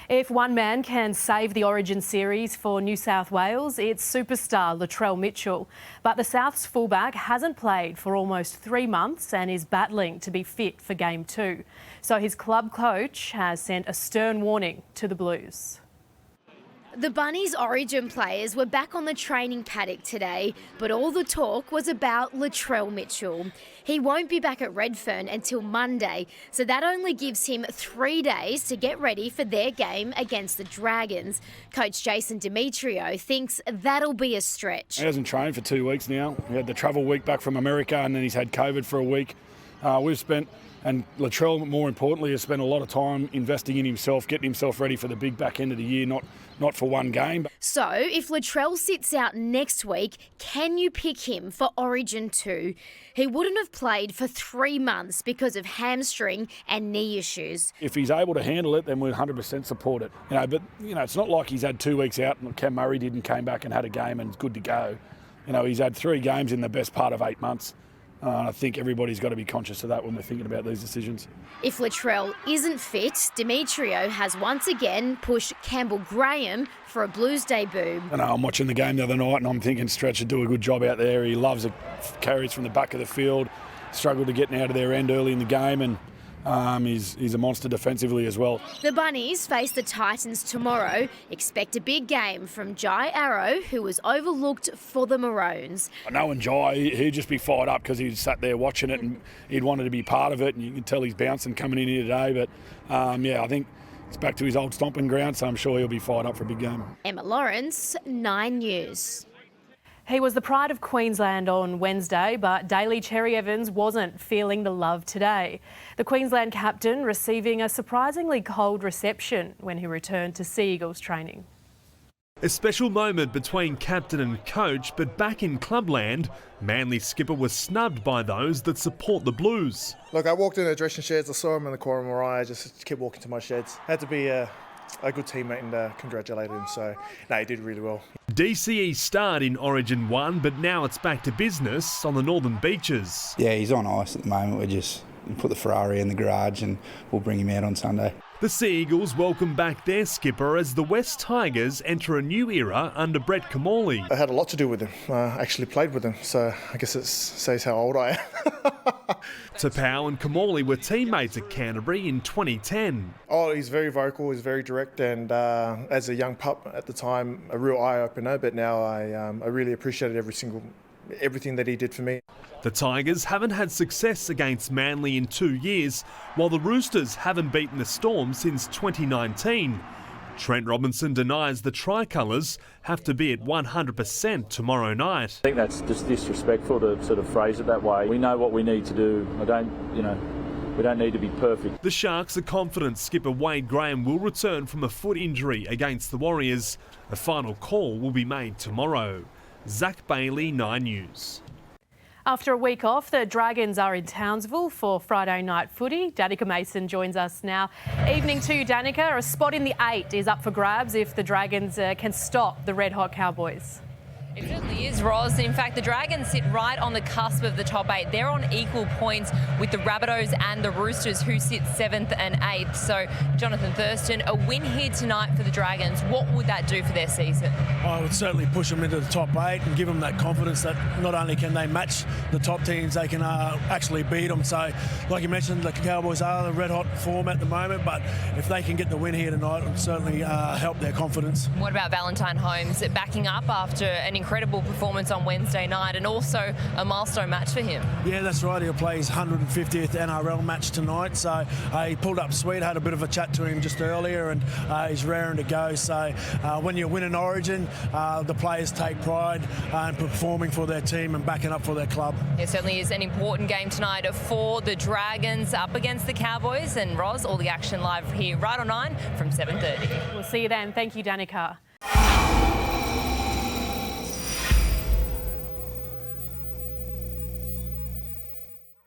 If one man can save the Origin series for New South Wales, it's superstar Latrell Mitchell. But the South's fullback hasn't played for almost 3 months and is battling to be fit for Game 2. So his club coach has sent a stern warning to the Blues. The Bunnies Origin players were back on the training paddock today, but all the talk was about Latrell Mitchell. He won't be back at Redfern until Monday, so that only gives him 3 days to get ready for their game against the Dragons. Coach Jason Demetrio thinks that'll be a stretch. He hasn't trained for 2 weeks now. He had the travel week back from America and then he's had COVID for a week. And Latrell, more importantly, has spent a lot of time investing in himself, getting himself ready for the big back end of the year, not for one game. So, if Latrell sits out next week, can you pick him for Origin 2? He wouldn't have played for 3 months because of hamstring and knee issues. If he's able to handle it, then we'll 100% support it. But it's not like he's had 2 weeks out and Cam Murray did and came back and had a game and is good to go. He's had 3 games in the best part of 8 months. I think everybody's got to be conscious of that when we're thinking about these decisions. If Latrell isn't fit, Demetrio has once again pushed Campbell Graham for a Blues debut. I'm watching the game the other night and I'm thinking Stretch would do a good job out there. He loves the carries from the back of the field, struggled to get out of their end early in the game, and he's a monster defensively as well. The Bunnies face the Titans tomorrow. Expect a big game from Jai Arrow, who was overlooked for the Maroons. Knowing Jai, he'd just be fired up because he sat there watching it and he'd wanted to be part of it, and you can tell he's bouncing coming in here today. But I think it's back to his old stomping ground, so I'm sure he'll be fired up for a big game. Emma Lawrence, 9 News. He was the pride of Queensland on Wednesday, but Daly CherryEvans wasn't feeling the love today. The Queensland captain receiving a surprisingly cold reception when he returned to Sea Eagles training. A special moment between captain and coach, but back in clubland, Manly skipper was snubbed by those that support the Blues. Look, I walked in the dressing sheds, I saw him in the corridor, I just kept walking to my sheds. Had to be a good teammate and congratulate him, so no, he did really well. DCE starred in Origin 1, but now it's back to business on the northern beaches. Yeah, he's on ice at the moment. We just put the Ferrari in the garage and we'll bring him out on Sunday. The Sea Eagles welcome back their skipper as the West Tigers enter a new era under Brett Kimmorley. I had a lot to do with him. I actually played with him, so I guess it says how old I am. Tapau and Kimmorley were teammates at Canterbury in 2010. Oh, he's very vocal, he's very direct, and as a young pup at the time, a real eye-opener, but now I really appreciated everything that he did for me. The Tigers haven't had success against Manly in 2 years, while the Roosters haven't beaten the Storm since 2019. Trent Robinson denies the Tricolours have to be at 100% tomorrow night. I think that's just disrespectful to sort of phrase it that way. We know what we need to do. We don't need to be perfect. The Sharks are confident skipper Wade Graham will return from a foot injury against the Warriors. A final call will be made tomorrow. Zach Bailey, 9 News. After a week off, the Dragons are in Townsville for Friday night footy. Danica Mason joins us now. Evening to you, Danica. A spot in the 8 is up for grabs if the Dragons can stop the red-hot Cowboys. It certainly is, Roz. In fact, the Dragons sit right on the cusp of the top 8. They're on equal points with the Rabbitohs and the Roosters, who sit 7th and 8th. So, Jonathan Thurston, a win here tonight for the Dragons, what would that do for their season? I would certainly push them into the top 8 and give them that confidence that not only can they match the top teams, they can actually beat them. So, like you mentioned, the Cowboys are the red-hot form at the moment, but if they can get the win here tonight, it would certainly help their confidence. What about Valentine Holmes backing up after an incredible performance on Wednesday night and also a milestone match for him? Yeah, that's right. He'll play his 150th NRL match tonight. So he pulled up sweet, had a bit of a chat to him just earlier, and he's raring to go. So when you win an Origin, the players take pride in performing for their team and backing up for their club. It certainly is an important game tonight for the Dragons up against the Cowboys. And Roz, all the action live here right on 9 from 7:30. We'll see you then. Thank you, Danica.